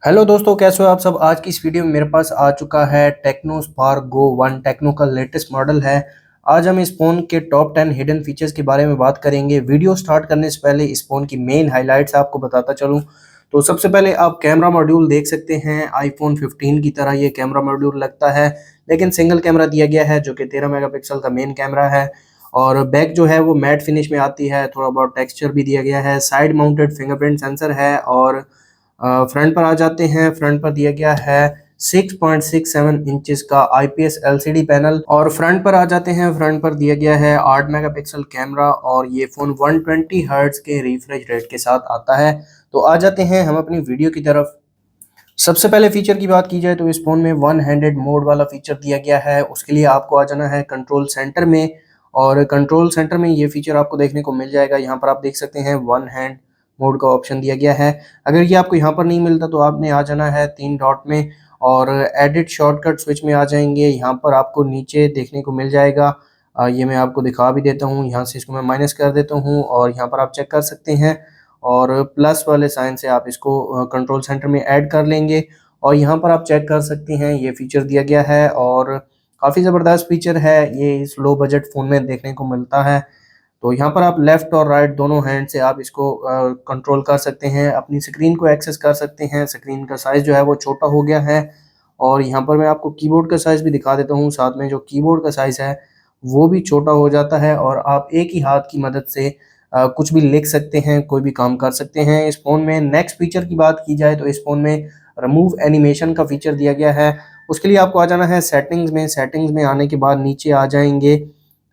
Hello दोस्तों, कैसे हो आप सब। आज की इस वीडियो में मेरे पास आ चुका है टेक्नो स्पार्क गो 1। टेक्नो का लेटेस्ट मॉडल है। आज हम इस फ़ोन के टॉप 10 हिडन फीचर्स के बारे में बात करेंगे। वीडियो स्टार्ट करने से पहले इस फ़ोन की मेन हाइलाइट्स आपको बताता चलूं तो सबसे पहले आप कैमरा मॉड्यूल देख सकते हैं। आईफोन 15 की तरह ये कैमरा मॉड्यूल लगता है, लेकिन सिंगल कैमरा दिया गया है जो कि 13 मेगापिक्सल का मेन कैमरा है। और बैक जो है वो मैट फिनिश में आती है, थोड़ा बहुत टेक्सचर भी दिया गया है। साइड माउंटेड फिंगरप्रिंट सेंसर है। और फ्रंट पर आ जाते हैं, फ्रंट पर दिया गया है 6.67 इंचेस का आईपीएस एलसीडी पैनल। और फ्रंट पर आ जाते हैं, फ्रंट पर दिया गया है 8 मेगापिक्सल कैमरा। और ये फ़ोन 120 हर्ट्ज के रिफ्रेश रेट के साथ आता है। तो आ जाते हैं हम अपनी वीडियो की तरफ। सबसे पहले फीचर की बात की जाए तो इस फ़ोन में वन हैंडेड मोड वाला फीचर दिया गया है। उसके लिए आपको आ जाना है कंट्रोल सेंटर में। और कंट्रोल सेंटर में ये फीचर आपको देखने को मिल जाएगा। यहाँ पर आप देख सकते हैं वन हैंड मोड का ऑप्शन दिया गया है। अगर ये आपको यहाँ पर नहीं मिलता तो आपने आ जाना है तीन डॉट में और एडिट शॉर्टकट स्विच में आ जाएंगे। यहाँ पर आपको नीचे देखने को मिल जाएगा। ये मैं आपको दिखा भी देता हूँ। यहाँ से इसको मैं माइनस कर देता हूँ और यहाँ पर आप चेक कर सकते हैं। और प्लस वाले साइन से आप इसको कंट्रोल सेंटर में ऐड कर लेंगे। और यहाँ पर आप चेक कर सकते हैं ये फीचर दिया गया है और काफ़ी ज़बरदस्त फीचर है। ये इस लो बजट फ़ोन में देखने को मिलता है। तो यहाँ पर आप लेफ़्ट और राइट दोनों हैंड से आप इसको कंट्रोल कर सकते हैं, अपनी स्क्रीन को एक्सेस कर सकते हैं। स्क्रीन का साइज़ जो है वो छोटा हो गया है। और यहाँ पर मैं आपको कीबोर्ड का साइज़ भी दिखा देता हूँ। साथ में जो कीबोर्ड का साइज़ है वो भी छोटा हो जाता है और आप एक ही हाथ की मदद से कुछ भी लिख सकते हैं, कोई भी काम कर सकते हैं इस फ़ोन में। नेक्स्ट फीचर की बात की जाए तो इस फ़ोन में रिमूव एनिमेशन का फीचर दिया गया है। उसके लिए आपको आ जाना है सेटिंग्स में। सेटिंग्स में आने के बाद नीचे आ जाएंगे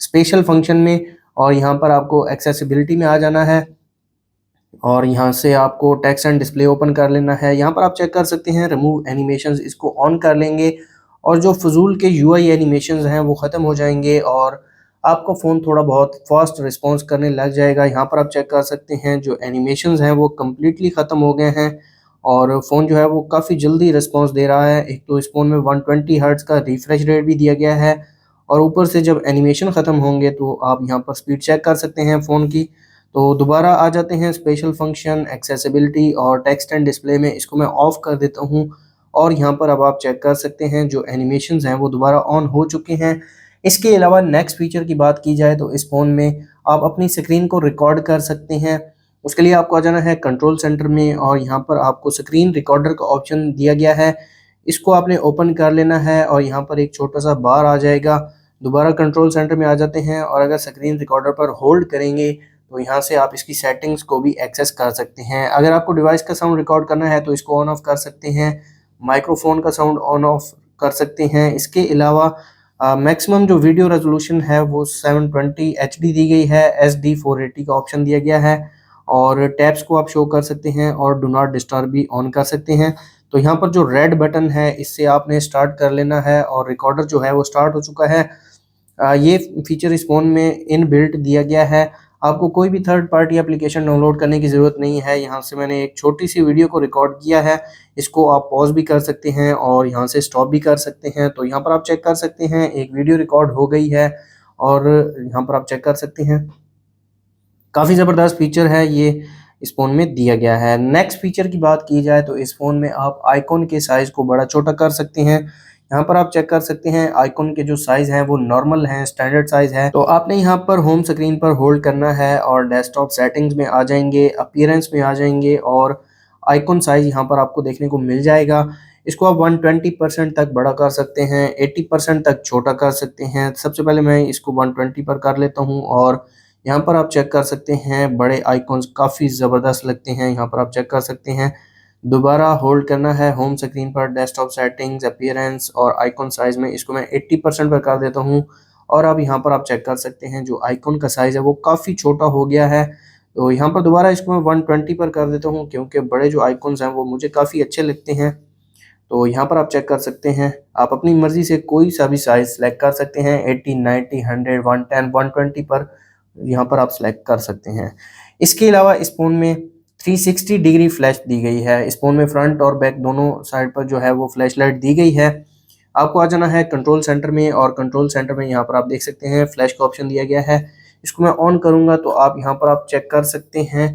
स्पेशल फंक्शन में और यहाँ पर आपको एक्सेसिबिलिटी में आ जाना है। और यहाँ से आपको टेक्स्ट एंड डिस्प्ले ओपन कर लेना है। यहाँ पर आप चेक कर सकते हैं रिमूव एनिमेशंस, इसको ऑन कर लेंगे और जो फजूल के यूआई एनिमेशंस हैं वो ख़त्म हो जाएंगे और आपको फ़ोन थोड़ा बहुत फास्ट रिस्पॉन्स करने लग जाएगा। यहाँ पर आप चेक कर सकते हैं जो एनिमेशंस हैं वो कम्प्लीटली ख़त्म हो गए हैं और फ़ोन जो है वो काफ़ी जल्दी रिस्पॉन्स दे रहा है। एक तो इस फ़ोन में 120 हर्ट्ज़ का रिफ्रेश रेट भी दिया गया है और ऊपर से जब एनिमेशन ख़त्म होंगे तो आप यहाँ पर स्पीड चेक कर सकते हैं फ़ोन की। तो दोबारा आ जाते हैं स्पेशल फंक्शन, एक्सेसिबिलिटी और टेक्स्ट एंड डिस्प्ले में। इसको मैं ऑफ़ कर देता हूँ और यहाँ पर अब आप चेक कर सकते हैं जो एनिमेशंस हैं वो दोबारा ऑन हो चुके हैं। इसके अलावा नेक्स्ट फीचर की बात की जाए तो इस फ़ोन में आप अपनी स्क्रीन को रिकॉर्ड कर सकते हैं। उसके लिए आपको आ जाना है कंट्रोल सेंटर में और यहाँ पर आपको स्क्रीन रिकॉर्डर का ऑप्शन दिया गया है। इसको आपने ओपन कर लेना है और यहाँ पर एक छोटा सा बार आ जाएगा। दोबारा कंट्रोल सेंटर में आ जाते हैं और अगर स्क्रीन रिकॉर्डर पर होल्ड करेंगे तो यहाँ से आप इसकी सेटिंग्स को भी एक्सेस कर सकते हैं। अगर आपको डिवाइस का साउंड रिकॉर्ड करना है तो इसको ऑन ऑफ कर सकते हैं। माइक्रोफोन का साउंड ऑन ऑफ कर सकते हैं। इसके अलावा मैक्सिमम जो वीडियो रेजोल्यूशन है वो 720 एचडी दी गई है। एसडी 480 का ऑप्शन दिया गया है और टैब्स को आप शो कर सकते हैं और डू नॉट डिस्टर्ब भी ऑन कर सकते हैं। तो यहाँ पर जो रेड बटन है इससे आपने स्टार्ट कर लेना है और रिकॉर्डर जो है वो स्टार्ट हो चुका है। ये फीचर इस फ़ोन में इनबिल्ट दिया गया है। आपको कोई भी थर्ड पार्टी एप्लीकेशन डाउनलोड करने की ज़रूरत नहीं है। यहाँ से मैंने एक छोटी सी वीडियो को रिकॉर्ड किया है। इसको आप पॉज़ भी कर सकते हैं और यहाँ से स्टॉप भी कर सकते हैं। तो यहाँ पर आप चेक कर सकते हैं एक वीडियो रिकॉर्ड हो गई है और यहाँ पर आप चेक कर सकते हैं। काफ़ी ज़बरदस्त फीचर है ये इस फ़ोन में दिया गया है। नेक्स्ट फीचर की बात की जाए तो इस फ़ोन में आप आइकॉन के साइज़ को बड़ा छोटा कर सकते हैं। यहाँ पर आप चेक कर सकते हैं आइकॉन के जो साइज़ हैं वो नॉर्मल हैं, स्टैंडर्ड साइज़ है। तो आपने यहाँ पर होम स्क्रीन पर होल्ड करना है और डेस्कटॉप सेटिंग्स में आ जाएंगे, अपीयरेंस में आ जाएंगे और आइकॉन साइज़ यहाँ पर आपको देखने को मिल जाएगा। इसको आप 120% तक बड़ा कर सकते हैं, 80% तक छोटा कर सकते हैं। सबसे पहले मैं इसको 120 पर कर लेता हूँ और यहाँ पर आप चेक कर सकते हैं बड़े आइकॉन्स काफ़ी ज़बरदस्त लगते हैं। यहाँ पर आप चेक कर सकते हैं। दोबारा होल्ड करना है होम स्क्रीन पर, डेस्कटॉप सेटिंग्स, अपीयरेंस और आइकॉन साइज़ में इसको मैं 80% पर कर देता हूँ और अब यहाँ पर आप चेक कर सकते हैं जो आइकॉन का साइज़ है वो काफ़ी छोटा हो गया है। तो यहाँ पर दोबारा इसको मैं 120 पर कर देता हूँ क्योंकि बड़े जो आइकॉन्स हैं वो मुझे काफ़ी अच्छे लगते हैं। तो यहाँ पर आप चेक कर सकते हैं, आप अपनी मर्ज़ी से कोई सा भी साइज़ सेलेक्ट कर सकते हैं। 80, 90, 100, 110, 120 पर यहाँ पर आप सेलेक्ट कर सकते हैं। इसके अलावा इस फ़ोन में 360 डिग्री फ्लैश दी गई है। इस फ़ोन में फ्रंट और बैक दोनों साइड पर जो है वो फ्लैश लाइट दी गई है। आपको आ जाना है कंट्रोल सेंटर में और कंट्रोल सेंटर में यहाँ पर आप देख सकते हैं फ्लैश का ऑप्शन दिया गया है। इसको मैं ऑन करूँगा तो आप यहाँ पर आप चेक कर सकते हैं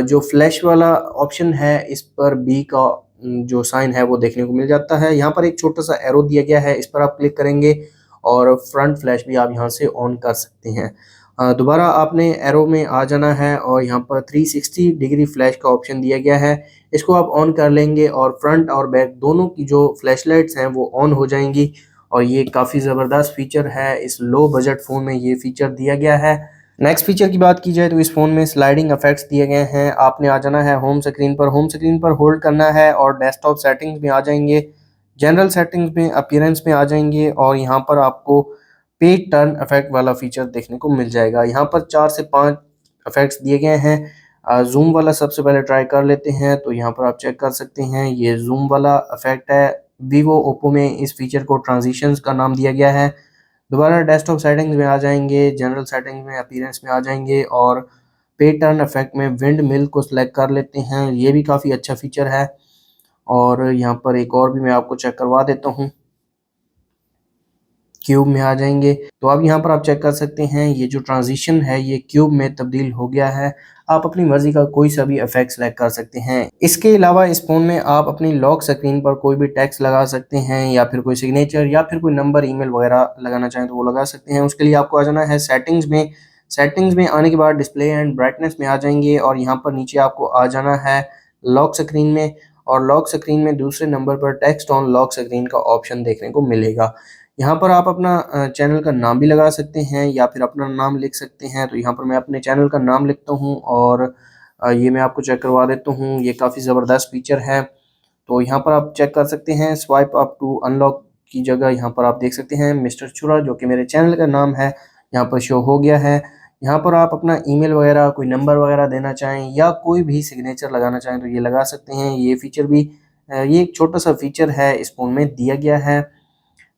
जो फ्लैश वाला ऑप्शन है इस पर बी का जो साइन है वो देखने को मिल जाता है। यहाँ पर एक छोटा सा एरो दिया गया है, इस पर आप क्लिक करेंगे और फ्रंट फ्लैश भी आप यहाँ से ऑन कर सकते हैं। दोबारा आपने एरो में आ जाना है और यहाँ पर 360 डिग्री फ्लैश का ऑप्शन दिया गया है, इसको आप ऑन कर लेंगे और फ्रंट और बैक दोनों की जो फ्लैश लाइट्स हैं वो ऑन हो जाएंगी। और ये काफ़ी ज़बरदस्त फीचर है, इस लो बजट फ़ोन में ये फीचर दिया गया है। नेक्स्ट फीचर की बात की जाए तो इस फ़ोन में स्लाइडिंग इफेक्ट्स दिए गए हैं। आपने आ जाना है होम स्क्रीन पर होल्ड करना है और डेस्कटॉप सेटिंग्स में आ जाएंगे, जनरल सेटिंग्स में, अपीयरेंस में आ जाएंगे और यहाँ पर आपको पेज टर्न इफेक्ट वाला फीचर देखने को मिल जाएगा। यहाँ पर 4 से 5 इफेक्ट्स दिए गए हैं। जूम वाला सबसे पहले ट्राई कर लेते हैं, तो यहाँ पर आप चेक कर सकते हैं ये जूम वाला इफेक्ट है। वीवो ओप्पो में इस फीचर को ट्रांजिशंस का नाम दिया गया है। दोबारा डेस्कटॉप सेटिंग्स में आ जाएंगे, जनरल सेटिंग्स में, अपीयरेंस में आ जाएंगे और पेज टर्न इफेक्ट में विंड मिल को सिलेक्ट कर लेते हैं, ये भी काफ़ी अच्छा फीचर है। और यहाँ पर एक और भी मैं आपको चेक करवा देता हूँ, क्यूब में आ जाएंगे तो अब यहाँ पर आप चेक कर सकते हैं ये जो ट्रांजिशन है ये क्यूब में तब्दील हो गया है। आप अपनी मर्जी का कोई सा भी इफेक्ट सेलेक्ट कर सकते हैं। इसके अलावा इस फोन में आप अपनी लॉक स्क्रीन पर कोई भी टेक्स्ट लगा सकते हैं या फिर कोई सिग्नेचर या फिर कोई नंबर, ईमेल वगैरह लगाना चाहें तो वो लगा सकते हैं। उसके लिए आपको आ जाना है सेटिंग्स में। सेटिंग्स में आने के बाद डिस्प्ले एंड ब्राइटनेस में आ जाएंगे और यहाँ पर नीचे आपको आ जाना है लॉक स्क्रीन में। और लॉक स्क्रीन में दूसरे नंबर पर टेक्स्ट ऑन लॉक स्क्रीन का ऑप्शन देखने को मिलेगा। यहाँ पर आप अपना चैनल का नाम भी लगा सकते हैं या फिर अपना नाम लिख सकते हैं। तो यहाँ पर मैं अपने चैनल का नाम लिखता हूँ और ये मैं आपको चेक करवा देता हूँ, ये काफ़ी ज़बरदस्त फीचर है। तो यहाँ पर आप चेक कर सकते हैं, स्वाइप अप टू अनलॉक की जगह यहाँ पर आप देख सकते हैं मिस्टर चुरा, जो कि मेरे चैनल का नाम है, यहाँ पर शो हो गया है। यहाँ पर आप अपना ईमेल वगैरह, कोई नंबर वगैरह देना चाहें या कोई भी सिग्नेचर लगाना चाहें तो ये लगा सकते हैं। ये फीचर भी ये एक छोटा सा फीचर है, इस फ़ोन में दिया गया है।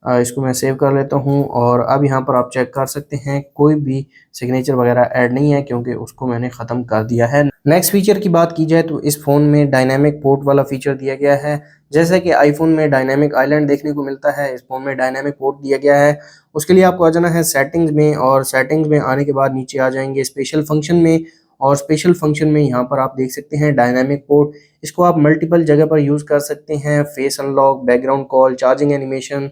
इसको मैं सेव कर लेता हूँ और अब यहाँ पर आप चेक कर सकते हैं कोई भी सिग्नेचर वगैरह ऐड नहीं है क्योंकि उसको मैंने ख़त्म कर दिया है। नेक्स्ट फीचर की बात की जाए तो इस फ़ोन में डायनामिक पोर्ट वाला फीचर दिया गया है। जैसा कि आईफोन में डायनामिक आइलैंड देखने को मिलता है, इस फ़ोन में डायनामिक पोर्ट दिया गया है। उसके लिए आपको आ जाना है सेटिंग्स में और सेटिंग्स में आने के बाद नीचे आ जाएंगे स्पेशल फंक्शन में। और स्पेशल फंक्शन में यहाँ पर आप देख सकते हैं डायनामिक पोर्ट, इसको आप मल्टीपल जगह पर यूज़ कर सकते हैं। Face unlock, background call, charging animation,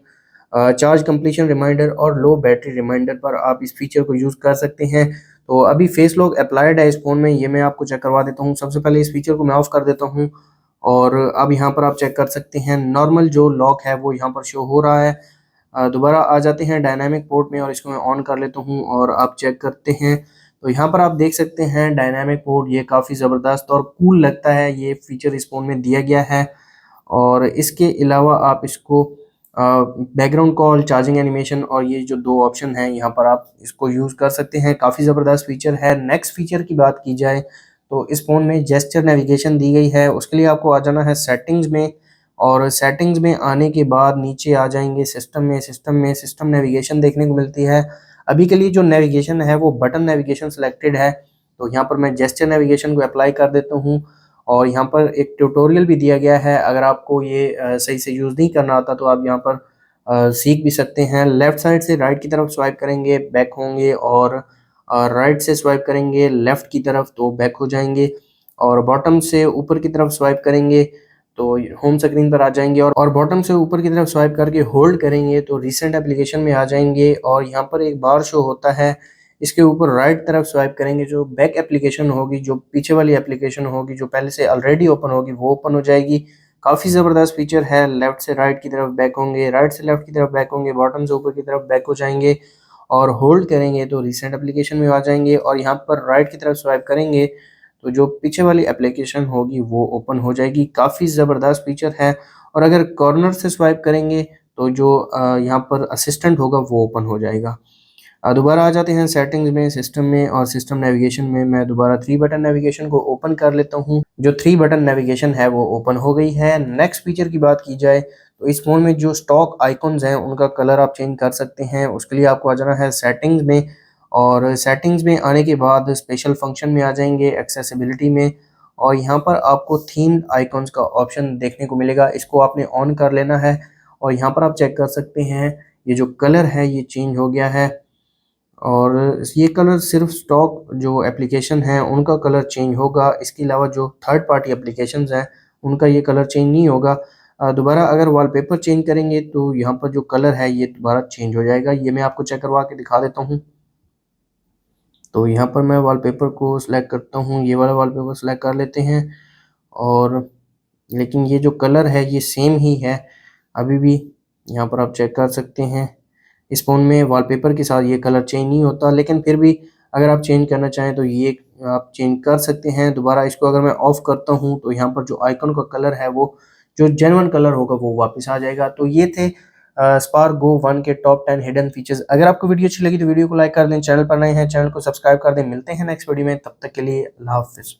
charge completion reminder और लो बैटरी रिमाइंडर पर आप इस फीचर को यूज़ कर सकते हैं। तो अभी फेस लॉक अप्लाइड है इस फ़ोन में, ये मैं आपको चेक करवा देता हूँ। सबसे पहले इस फीचर को मैं ऑफ़ कर देता हूँ और अब यहाँ पर आप चेक कर सकते हैं नॉर्मल जो लॉक है वो यहाँ पर शो हो रहा है। दोबारा आ जाते हैं डायनामिक पोर्ट में और इसको मैं ऑन कर लेता हूँ और आप चेक करते हैं तो यहाँ पर आप देख सकते हैं डायनामिक पोर्ट, ये काफ़ी ज़बरदस्त और कूल लगता है, ये फीचर इस फ़ोन में दिया गया है। और इसके अलावा आप इसको बैकग्राउंड कॉल, चार्जिंग एनिमेशन और ये जो 2 ऑप्शन हैं यहाँ पर आप इसको यूज़ कर सकते हैं, काफ़ी ज़बरदस्त फीचर है। नेक्स्ट फीचर की बात की जाए तो इस फ़ोन में जेस्चर नेविगेशन दी गई है। उसके लिए आपको आ जाना है सेटिंग्स में और सेटिंग्स में आने के बाद नीचे आ जाएंगे सिस्टम नेविगेशन देखने को मिलती है। अभी के लिए जो नेविगेशन है वो बटन नेविगेशन सिलेक्टेड है, तो यहाँ पर मैं जेस्चर नेविगेशन को अप्लाई कर देता हूँ। और यहाँ पर एक ट्यूटोरियल भी दिया गया है, अगर आपको ये सही से यूज़ नहीं करना आता तो आप यहाँ पर सीख भी सकते हैं। लेफ़्ट साइड से राइट की तरफ स्वाइप करेंगे बैक होंगे और राइट से स्वाइप करेंगे लेफ़्ट की तरफ तो बैक हो जाएंगे और बॉटम से ऊपर की तरफ स्वाइप करेंगे तो होम स्क्रीन पर आ जाएंगे और बॉटम से ऊपर की तरफ स्वाइप करके होल्ड करेंगे तो रिसेंट एप्लीकेशन में आ जाएंगे और यहाँ पर एक बार शो होता है। इसके ऊपर राइट तरफ स्वाइप करेंगे, जो बैक एप्लीकेशन होगी, जो पीछे वाली एप्लीकेशन होगी, जो पहले से ऑलरेडी ओपन होगी वो ओपन हो जाएगी। काफ़ी ज़बरदस्त फीचर है। लेफ्ट से राइट की तरफ बैक होंगे, राइट से लेफ्ट की तरफ बैक होंगे, बॉटम से ऊपर की तरफ बैक हो जाएंगे और होल्ड करेंगे तो रिसेंट एप्लीकेशन में आ जाएंगे और यहाँ पर राइट की तरफ स्वाइप करेंगे तो जो पीछे वाली एप्लीकेशन होगी वो ओपन हो जाएगी। काफ़ी ज़बरदस्त फीचर है। और अगर कॉर्नर से स्वाइप करेंगे तो जो यहाँ पर असिस्टेंट होगा वो ओपन हो जाएगा। दोबारा आ जाते हैं सेटिंग्स में, सिस्टम में और सिस्टम नेविगेशन में। मैं दोबारा 3 बटन नेविगेशन को ओपन कर लेता हूँ। जो 3 बटन नेविगेशन है वो ओपन हो गई है। नेक्स्ट फीचर की बात की जाए तो इस फ़ोन में जो स्टॉक आइकॉन्स हैं उनका कलर आप चेंज कर सकते हैं। उसके लिए आपको आ जाना है सेटिंग्स में और सेटिंग्स में आने के बाद स्पेशल फंक्शन में आ जाएंगे, एक्सेसिबिलिटी में, और यहाँ पर आपको थीम्ड आइकॉन्स का ऑप्शन देखने को मिलेगा, इसको आपने ऑन कर लेना है। और यहाँ पर आप चेक कर सकते हैं ये जो कलर है ये चेंज हो गया है और ये कलर सिर्फ स्टॉक जो एप्लीकेशन हैं उनका कलर चेंज होगा। इसके अलावा जो थर्ड पार्टी एप्लीकेशंस हैं उनका ये कलर चेंज नहीं होगा। दोबारा अगर वॉलपेपर चेंज करेंगे तो यहाँ पर जो कलर है ये दोबारा चेंज हो जाएगा। ये मैं आपको चेक करवा के दिखा देता हूँ। तो यहाँ पर मैं वॉलपेपर को सिलेक्ट करता हूँ, ये वाला वॉलपेपर सिलेक्ट कर लेते हैं, और लेकिन ये जो कलर है ये सेम ही है अभी भी। यहाँ पर आप चेक कर सकते हैं, इस फ़ोन में वॉलपेपर के साथ ये कलर चेंज नहीं होता, लेकिन फिर भी अगर आप चेंज करना चाहें तो ये आप चेंज कर सकते हैं। दोबारा इसको अगर मैं ऑफ़ करता हूँ तो यहाँ पर जो आइकन का कलर है वो जो जेन्युइन कलर होगा वो वापस आ जाएगा। तो ये थे स्पार्क गो 1 के टॉप 10 हिडन फीचर्स। अगर आपको वीडियो अच्छी लगी तो वीडियो को लाइक कर दें, चैनल पर नए हैं चैनल को सब्सक्राइब कर दें। मिलते हैं नेक्स्ट वीडियो में, तब तक के लिए अल्लाह हाफ़िज़।